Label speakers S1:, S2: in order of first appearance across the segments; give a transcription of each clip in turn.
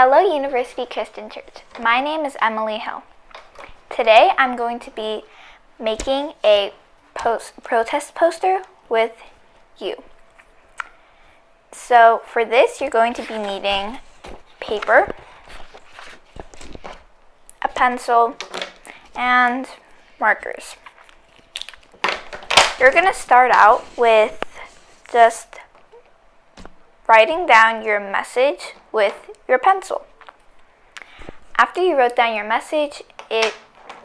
S1: Hello, University Christian Church. My name is Emily Hill. Today I'm going to be making a protest poster with you. So for this, you're going to be needing paper, a pencil, and markers. You're going to start out with just writing down your message with your pencil. After you wrote down your message,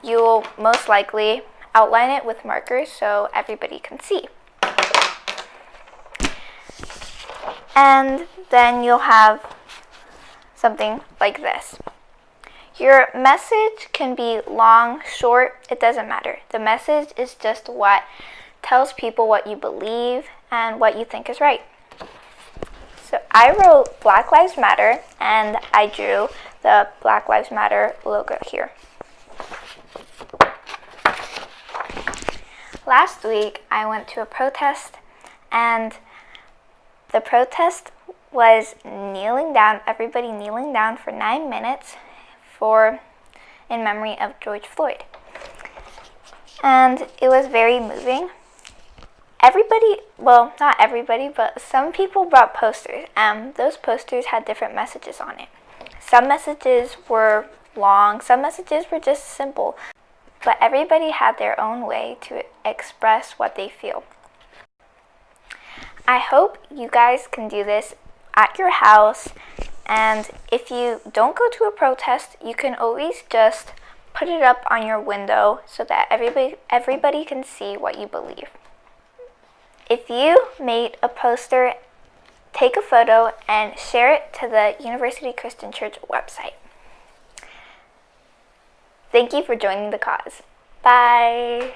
S1: you'll most likely outline it with markers so everybody can see. And then you'll have something like this. Your message can be long, short, it doesn't matter. The message is just what tells people what you believe and what you think is right. So I wrote Black Lives Matter, and I drew the Black Lives Matter logo here. Last week, I went to a protest, and the protest was everybody kneeling down for 9 minutes in memory of George Floyd. And it was very moving. Not everybody, but some people brought posters, and those posters had different messages on it. Some messages were long, some messages were just simple, but everybody had their own way to express what they feel. I hope you guys can do this at your house, and if you don't go to a protest, you can always just put it up on your window so that everybody can see what you believe. If you made a poster, take a photo and share it to the University Christian Church website. Thank you for joining the cause. Bye.